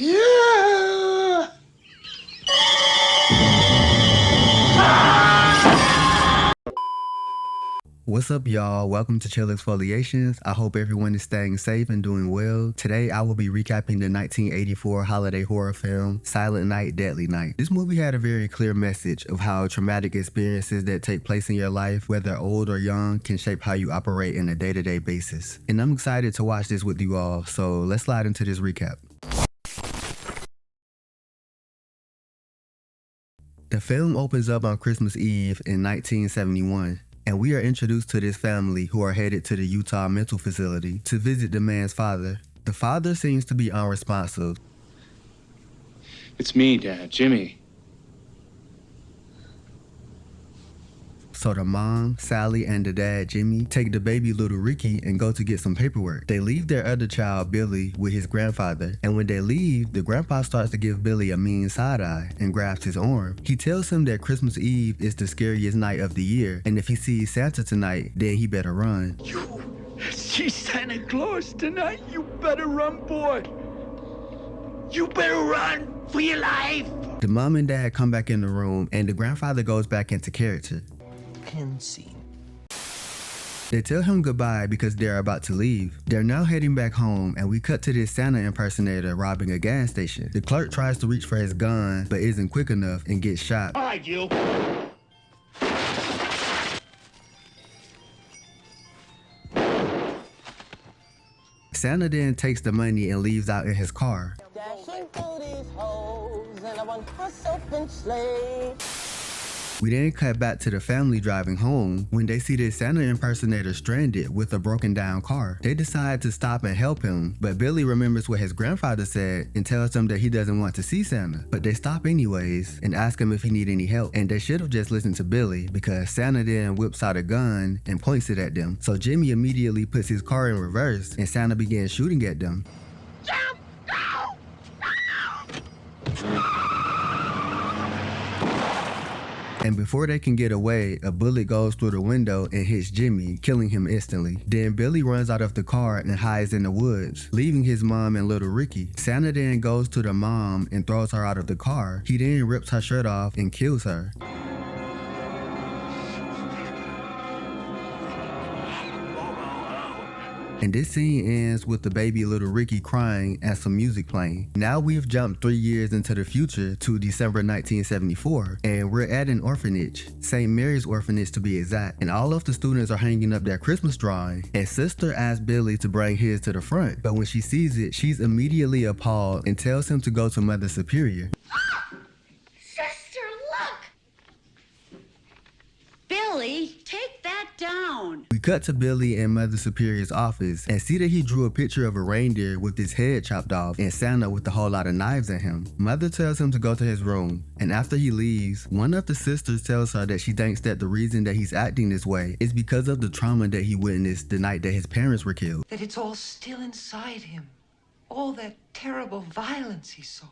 Yeah! What's up, y'all? Welcome to Chill Exfoliations. I hope everyone is staying safe and doing well. Today, I will be recapping the 1984 holiday horror film, Silent Night, Deadly Night. This movie had a very clear message of how traumatic experiences that take place in your life, whether old or young, can shape how you operate on a day-to-day basis. And I'm excited to watch this with you all, so let's slide into this recap. The film opens up on Christmas Eve in 1971. And we are introduced to this family who are headed to the Utah mental facility to visit the man's father. The father seems to be unresponsive. It's me, Dad, Jimmy. So the mom, Sally, and the dad, Jimmy, take the baby little Ricky and go to get some paperwork. They leave their other child, Billy, with his grandfather. And when they leave, the grandpa starts to give Billy a mean side eye and grabs his arm. He tells him that Christmas Eve is the scariest night of the year. And if he sees Santa tonight, then he better run. You see Santa Claus tonight? You better run, boy. You better run for your life. The mom and dad come back in the room and the grandfather goes back into character. Scene. They tell him goodbye because they're about to leave. They're now heading back home and we cut to this Santa impersonator robbing a gas station. The clerk tries to reach for his gun but isn't quick enough and gets shot. All right, you. Santa then takes the money and leaves out in his car. Dashing through these holes in a one-horse open sleigh. We then cut back to the family driving home when they see this Santa impersonator stranded with a broken down car. They decide to stop and help him, but Billy remembers what his grandfather said and tells him that he doesn't want to see Santa. But they stop anyways and ask him if he need any help, and they should have just listened to Billy because Santa then whips out a gun and points it at them. So Jimmy immediately puts his car in reverse and Santa begins shooting at them. Jump! Go! Go! And before they can get away, a bullet goes through the window and hits Jimmy, killing him instantly. Then Billy runs out of the car and hides in the woods, leaving his mom and little Ricky. Santa then goes to the mom and throws her out of the car. He then rips her shirt off and kills her. And this scene ends with the baby little Ricky crying and some music playing. Now we've jumped 3 years into the future to December 1974, and we're at an orphanage, St. Mary's Orphanage to be exact, and all of the students are hanging up their Christmas drawing, and Sister asks Billy to bring his to the front, but when she sees it, she's immediately appalled and tells him to go to Mother Superior. Sister, look! Billy, take that down. We cut to Billy in Mother Superior's office and see that he drew a picture of a reindeer with his head chopped off and Santa with a whole lot of knives at him. Mother tells him to go to his room, and after he leaves, one of the sisters tells her that she thinks that the reason that he's acting this way is because of the trauma that he witnessed the night that his parents were killed. That it's all still inside him. All that terrible violence he saw.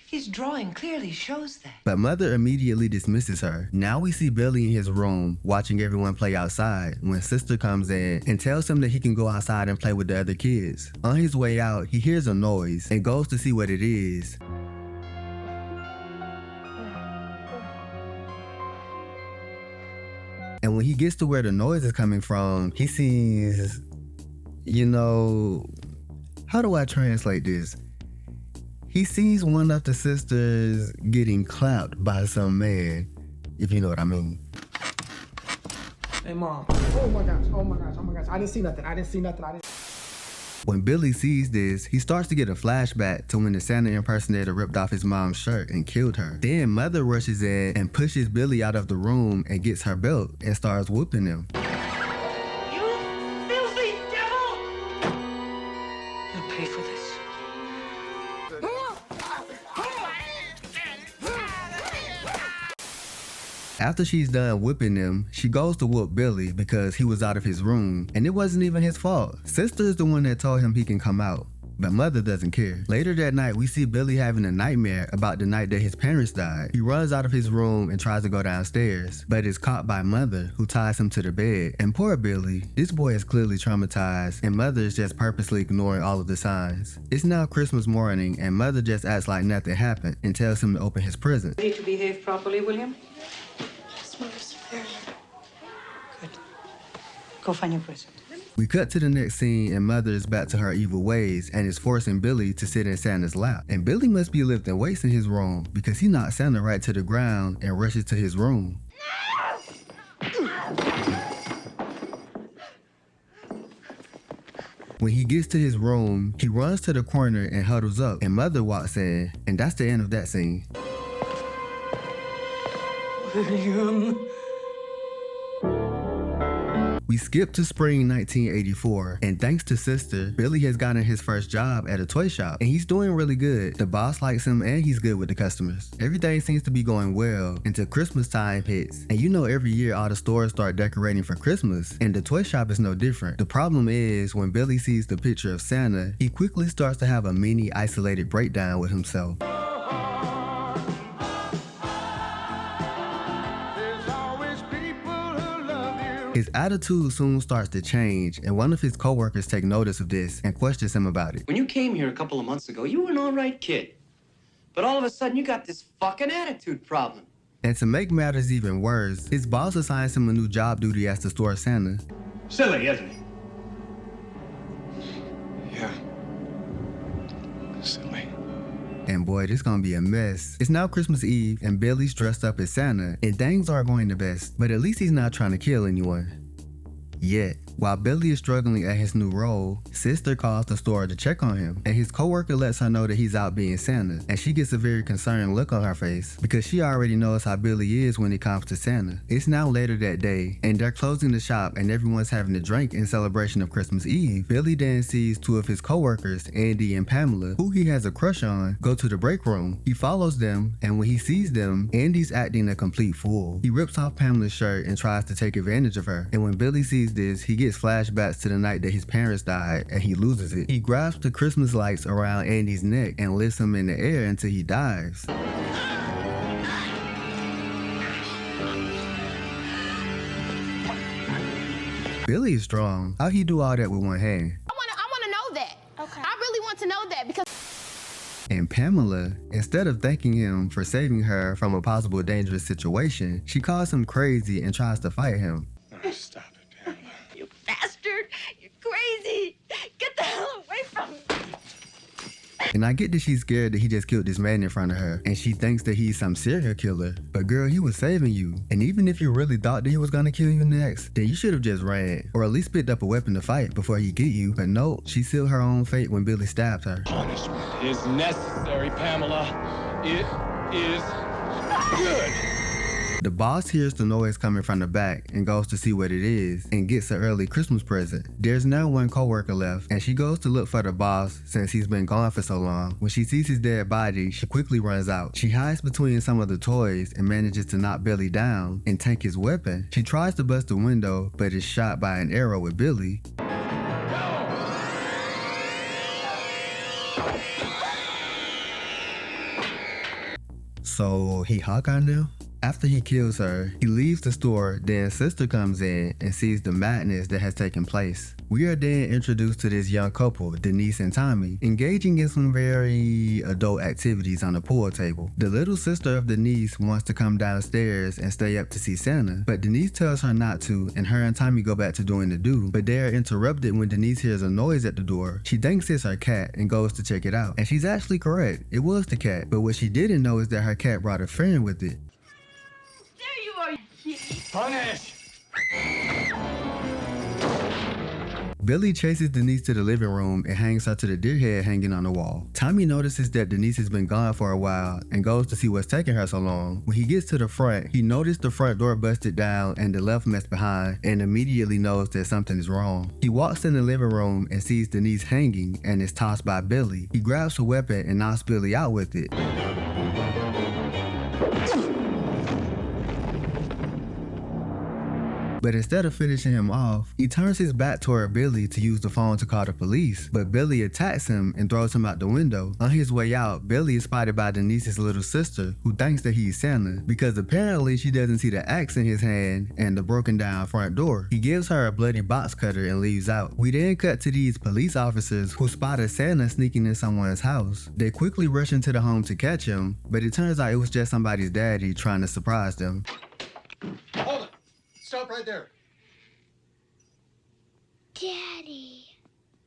His drawing clearly shows that. But Mother immediately dismisses her. Now we see Billy in his room watching everyone play outside when Sister comes in and tells him that he can go outside and play with the other kids. On his way out, he hears a noise and goes to see what it is. And when he gets to where the noise is coming from, he sees, how do I translate this? He sees one of the sisters getting clapped by some man, if you know what I mean. Hey, Mom. Oh my gosh. I didn't see nothing. When Billy sees this, he starts to get a flashback to when the Santa impersonator ripped off his mom's shirt and killed her. Then Mother rushes in and pushes Billy out of the room and gets her belt and starts whooping him. You filthy devil! You'll pay for this. After she's done whipping him, she goes to whoop Billy because he was out of his room, and it wasn't even his fault. Sister is the one that told him he can come out. but Mother doesn't care. Later that night, we see Billy having a nightmare about the night that his parents died. He runs out of his room and tries to go downstairs, but is caught by Mother, who ties him to the bed. And poor Billy, this boy is clearly traumatized, and Mother is just purposely ignoring all of the signs. It's now Christmas morning, and Mother just acts like nothing happened and tells him to open his present. Ready to behave properly, William? Yes, Mother Superior. Good. Go find your present. We cut to the next scene, and Mother is back to her evil ways and is forcing Billy to sit in Santa's lap. And Billy must be lifting weights in his room because he knocks Santa right to the ground and rushes to his room. When he gets to his room, he runs to the corner and huddles up, and Mother walks in, and that's the end of that scene. William. We skip to spring 1984, and thanks to Sister, Billy has gotten his first job at a toy shop, and he's doing really good. The boss likes him, and he's good with the customers. Everything seems to be going well until Christmas time hits, and you know every year all the stores start decorating for Christmas, and the toy shop is no different. The problem is, when Billy sees the picture of Santa, he quickly starts to have a mini isolated breakdown with himself. His attitude soon starts to change, and one of his coworkers take notice of this and questions him about it. When you came here a couple of months ago, you were an all right kid. But all of a sudden, you got this fucking attitude problem. And to make matters even worse, his boss assigns him a new job duty as the store Santa. Silly, isn't he? Yeah. Silly. And boy, this gonna be a mess. It's now Christmas Eve, and Billy's dressed up as Santa, and things aren't going the best, but at least he's not trying to kill anyone. Yet, while Billy is struggling at his new role, Sister calls the store to check on him, and his coworker lets her know that he's out being Santa, and she gets a very concerned look on her face because she already knows how Billy is when it comes to Santa. It's now later that day, and they're closing the shop, and everyone's having a drink in celebration of Christmas Eve. Billy then sees two of his coworkers, Andy and Pamela, who he has a crush on, go to the break room. He follows them, and when he sees them, Andy's acting a complete fool. He rips off Pamela's shirt and tries to take advantage of her, and when Billy sees this, he gets flashbacks to the night that his parents died, and he loses it. He grabs the Christmas lights around Andy's neck and lifts him in the air until he dives. Billy is strong. How'd he do all that with one hand? I want to know that. Okay. I really want to know that because. And Pamela, instead of thanking him for saving her from a possible dangerous situation, she calls him crazy and tries to fight him. Oh, stop it, Pamela. You bastard! You're crazy! Get the hell away from me! And I get that she's scared that he just killed this man in front of her, and she thinks that he's some serial killer. But girl, he was saving you. And even if you really thought that he was gonna kill you next, then you should have just ran, or at least picked up a weapon to fight before he get you. But no, she sealed her own fate when Billy stabbed her. Punishment is necessary, Pamela. It is good. The boss hears the noise coming from the back and goes to see what it is and gets an early Christmas present. There's now one coworker left, and she goes to look for the boss since he's been gone for so long. When she sees his dead body, she quickly runs out. She hides between some of the toys and manages to knock Billy down and take his weapon. She tries to bust the window, but is shot by an arrow with Billy. So he Hawkeye now? After he kills her, he leaves the store, then Sister comes in and sees the madness that has taken place. We are then introduced to this young couple, Denise and Tommy, engaging in some very adult activities on the pool table. The little sister of Denise wants to come downstairs and stay up to see Santa, but Denise tells her not to, and her and Tommy go back to doing the do, but they are interrupted when Denise hears a noise at the door. She thinks it's her cat and goes to check it out, and she's actually correct. It was the cat, but what she didn't know is that her cat brought a friend with it. There you are, you Punish! Billy chases Denise to the living room and hangs her to the deer head hanging on the wall. Tommy notices that Denise has been gone for a while and goes to see what's taking her so long. When he gets to the front, he noticed the front door busted down and the left mess behind, and immediately knows that something is wrong. He walks in the living room and sees Denise hanging and is tossed by Billy. He grabs a weapon and knocks Billy out with it. But instead of finishing him off, he turns his back toward Billy to use the phone to call the police. But Billy attacks him and throws him out the window. On his way out, Billy is spotted by Denise's little sister, who thinks that he's Santa because apparently she doesn't see the axe in his hand and the broken down front door. He gives her a bloody box cutter and leaves out. We then cut to these police officers who spotted Santa sneaking in someone's house. They quickly rush into the home to catch him, but it turns out it was just somebody's daddy trying to surprise them. Hold it. Stop right there. Daddy.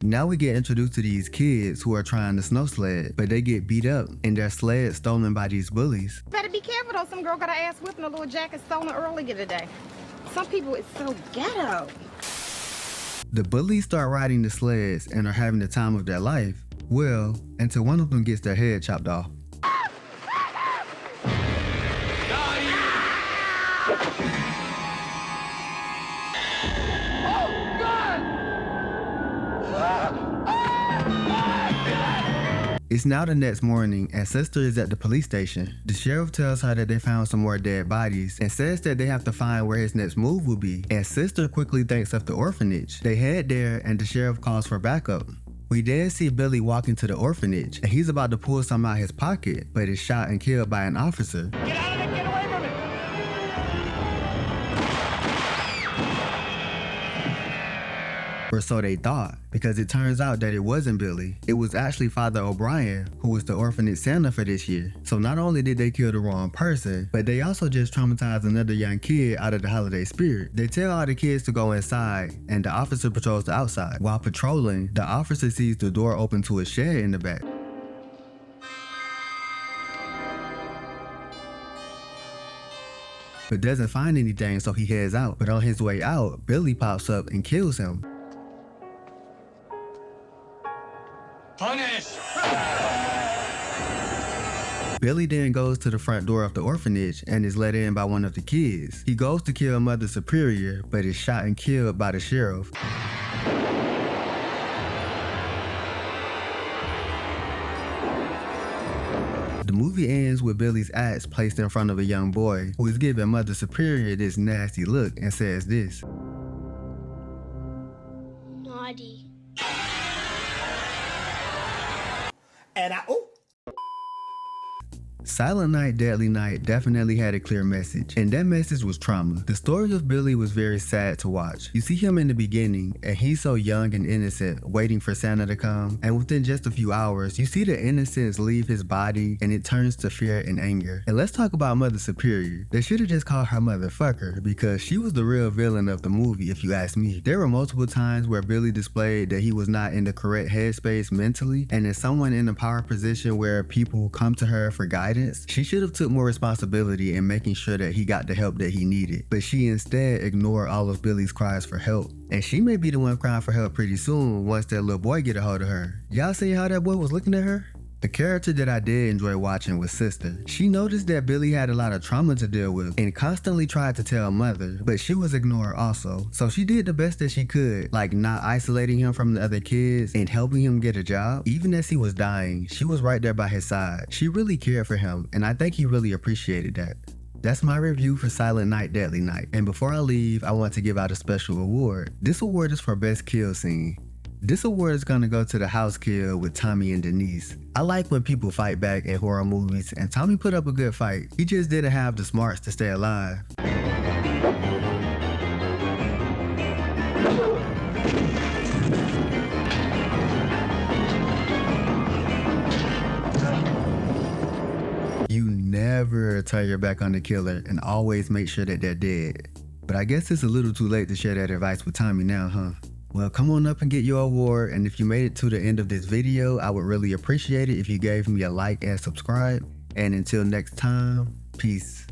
Now we get introduced to these kids who are trying to snow sled, but they get beat up and their sled stolen by these bullies. Better be careful though, some girl got her ass whipped and a little jacket stolen earlier today. Some people, it's so ghetto. The bullies start riding the sleds and are having the time of their life. Well, until one of them gets their head chopped off. It's now the next morning and sister is at the police station. The sheriff tells her that they found some more dead bodies and says that they have to find where his next move will be. And sister quickly thinks of the orphanage. They head there and the sheriff calls for backup. We then see Billy walk into the orphanage and he's about to pull some out his pocket, but is shot and killed by an officer. Get out of it! Get away from it! Or so they thought, because it turns out that it wasn't Billy. It was actually Father O'Brien, who was the orphanage Santa for this year. So not only did they kill the wrong person, but they also just traumatized another young kid out of the holiday spirit. They tell all the kids to go inside, and the officer patrols the outside. While patrolling, the officer sees the door open to a shed in the back. But doesn't find anything, so he heads out. But on his way out, Billy pops up and kills him. Punish! Billy then goes to the front door of the orphanage and is let in by one of the kids. He goes to kill Mother Superior, but is shot and killed by the sheriff. The movie ends with Billy's axe placed in front of a young boy who is giving Mother Superior this nasty look and says this. Naughty. And Silent Night, Deadly Night definitely had a clear message, and that message was trauma. The story of Billy was very sad to watch. You see him in the beginning, and he's so young and innocent, waiting for Santa to come, and within just a few hours, you see the innocence leave his body, and it turns to fear and anger. And let's talk about Mother Superior. They should have just called her Motherfucker, because she was the real villain of the movie, if you ask me. There were multiple times where Billy displayed that he was not in the correct headspace mentally, and as someone in a power position where people come to her for guidance, she should have took more responsibility in making sure that he got the help that he needed. But she instead ignored all of Billy's cries for help. And she may be the one crying for help pretty soon once that little boy get a hold of her. Y'all see how that boy was looking at her? The character that I did enjoy watching was Sister. She noticed that Billy had a lot of trauma to deal with and constantly tried to tell Mother, but she was ignored also. So she did the best that she could, like not isolating him from the other kids and helping him get a job. Even as he was dying, she was right there by his side. She really cared for him, and I think he really appreciated that. That's my review for Silent Night, Deadly Night. And before I leave, I want to give out a special award. This award is for Best Kill Scene. This award is gonna go to the house kill with Tommy and Denise. I like when people fight back in horror movies, and Tommy put up a good fight. He just didn't have the smarts to stay alive. You never turn your back on the killer and always make sure that they're dead. But I guess it's a little too late to share that advice with Tommy now, huh? Well, come on up and get your award, and if you made it to the end of this video, I would really appreciate it if you gave me a like and subscribe. And until next time, peace.